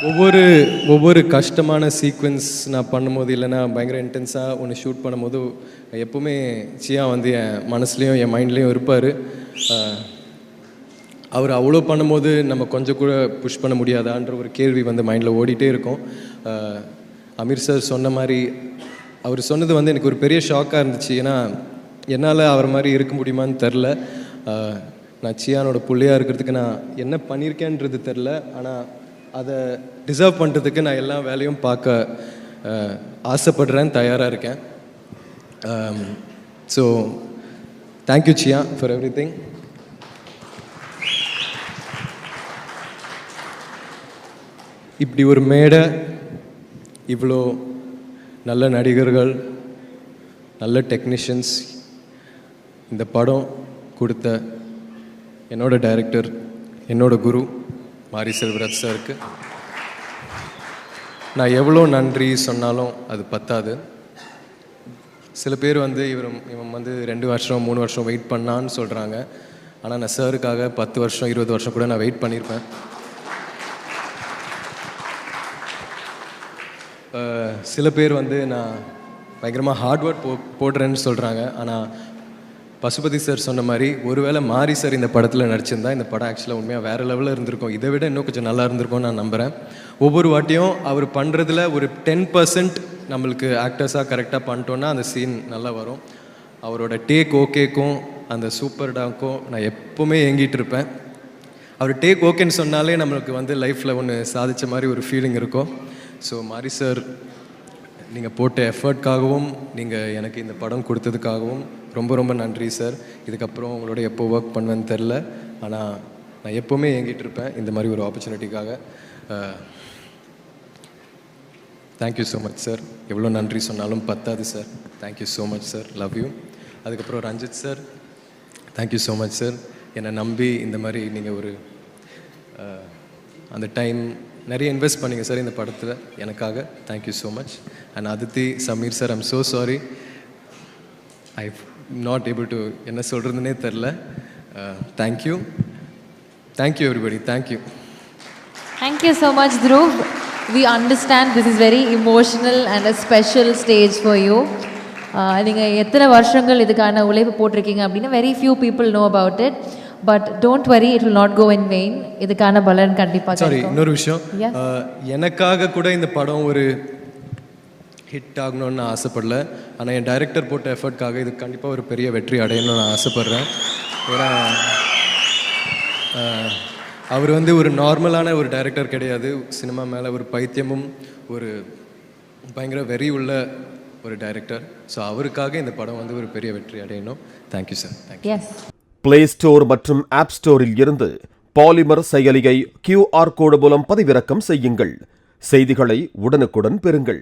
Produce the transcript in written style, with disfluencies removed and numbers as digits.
ஒவ்வொரு கஷ்டமான சீக்வென்ஸ் நான் பண்ணும்போது, இல்லைனா பயங்கர இன்டென்ஸாக ஒன்று ஷூட் பண்ணும்போது எப்போவுமே சியா வந்து என் மனசுலேயும் என் மைண்ட்லேயும் இருப்பார். அவர் அவ்வளோ பண்ணும்போது நம்ம கொஞ்சம் கூட புஷ் பண்ண முடியாதான்ற ஒரு கேள்வி வந்து மைண்டில் ஓடிட்டே இருக்கும். அமீர் சார் சொன்ன மாதிரி அவர் சொன்னது வந்து எனக்கு ஒரு பெரிய ஷாக்காக இருந்துச்சு. ஏன்னா என்னால் அவர் மாதிரி இருக்க முடியுமான்னு தெரில. நான் சியானோட பிள்ளையாக இருக்கிறதுக்கு நான் என்ன பண்ணியிருக்கேன்றது தெரில. ஆனால் அதை டிசர்வ் பண்ணுறதுக்கு நான் எல்லா வேலையும் பார்க்க ஆசைப்படுறேன், தயாராக இருக்கேன். So thank you chia for every thing. இப்படி ஒரு மேடை, இவ்வளோ நல்ல நடிகர்கள், நல்ல டெக்னீஷியன்ஸ், இந்த படம் கொடுத்த என்னோட டைரக்டர், என்னோட குரு மாரி செல்வராஜ் சாருக்கு நான் எவ்வளோ நன்றி சொன்னாலும் அது பத்தாது. சில பேர் வந்து இவன் வந்து 2 வருஷம் 3 வருஷம் வெயிட் பண்ணான்னு சொல்கிறாங்க. ஆனால் நான் சாருக்காக 10 வருஷம் 20 வருஷம் கூட நான் வெயிட் பண்ணியிருப்பேன். சில பேர் வந்து நான் பயங்கரமாக ஹார்ட் ஒர்க் போடுறேன்னு சொல்கிறாங்க. ஆனால் பசுபதி சார் சொன்ன மாதிரி ஒருவேளை மாரி சார் இந்த படத்தில் நடிச்சிருந்தா இந்த படம் ஆக்சுவலாக உண்மையாக வேறு லெவலில் இருந்திருக்கும். இதை விட இன்னும் கொஞ்சம் நல்லா இருந்திருக்கும்னு நான் நம்புகிறேன். ஒவ்வொரு வாட்டியும் அவர் பண்ணுறதுல ஒரு 10% நம்மளுக்கு ஆக்டர்ஸாக கரெக்டாக பண்ணிட்டோன்னா அந்த சீன் நல்லா வரும். அவரோட டேக் ஓகேக்கும் அந்த சூப்பர் டாக்கும் நான் எப்போவுமே ஏங்கிட்டு இருப்பேன். அவர் டேக் ஓகேன்னு சொன்னாலே நம்மளுக்கு வந்து லைஃப்பில் ஒன்று சாதித்த மாதிரி ஒரு ஃபீலிங் இருக்கும். ஸோ மாரி சார், நீங்கள் போட்ட எஃபர்ட்காகவும் நீங்கள் எனக்கு இந்த படம் கொடுத்ததுக்காகவும் ரொம்ப ரொம்ப நன்றி சார். இதுக்கப்புறம் உங்களோட எப்போ ஒர்க் பண்ணுவேன்னு தெரில, ஆனால் நான் எப்போவுமே ஏங்கிட்டு இருப்பேன் இந்த மாதிரி ஒரு ஆப்பர்ச்சுனிட்டிக்காக. Thank you so much sir. எவ்வளோ நன்றி சொன்னாலும் பத்தாது sir. Thank you so much sir. Love you. அதுக்கப்புறம் Ranjith sir, thank you so much sir. என்னை நம்பி இந்த மாதிரி நீங்கள் ஒரு அந்த டைம் நிறைய இன்வெஸ்ட் பண்ணிங்க சார் இந்த படத்தில் எனக்காக. Thank you so much. And Aditi, Sameer sir, I'm so sorry. I not able to என்ன சொல்கிறதுனே தெரில. Thank you. Thank you everybody. Thank you. Thank you so much, Dhruv. We understand this is very emotional and a special stage for you. நீங்கள் எத்தனை வருஷங்கள் இதுக்கான உழைப்பு போட்டிருக்கீங்க அப்படின்னு very few people know about it. But don't worry, it will not go in vain. இதுக்கான பலன் கண்டிப்பாக சாரி, இன்னொரு விஷயம். எனக்காக கூட இந்த படம் ஒரு ஹிட் ஆகணும்னு நான் ஆசைப்படல. ஆனால் என் டைரக்டர் போட்ட எஃபர்ட்காக இது கண்டிப்பாக ஒரு பெரிய வெற்றி அடையணும்னு நான் ஆசைப்பட்றேன். ஏன்னா அவர் வந்து ஒரு நார்மலான ஒரு டைரக்டர் கிடையாது. சினிமா மேலே ஒரு பைத்தியமும் ஒரு பயங்கர வெறி உள்ள ஒரு டைரக்டர். ஸோ அவருக்காக இந்த படம் வந்து ஒரு பெரிய வெற்றி அடையணும். Thank you sir. Thank you. Play store மற்றும் ஆப் ஸ்டோரில் இருந்து பாலிமர் செயலியை QR கோடு மூலம் பதிவிறக்கம் செய்யுங்கள். செய்திகளை உடனுக்குடன் பெறுங்கள்.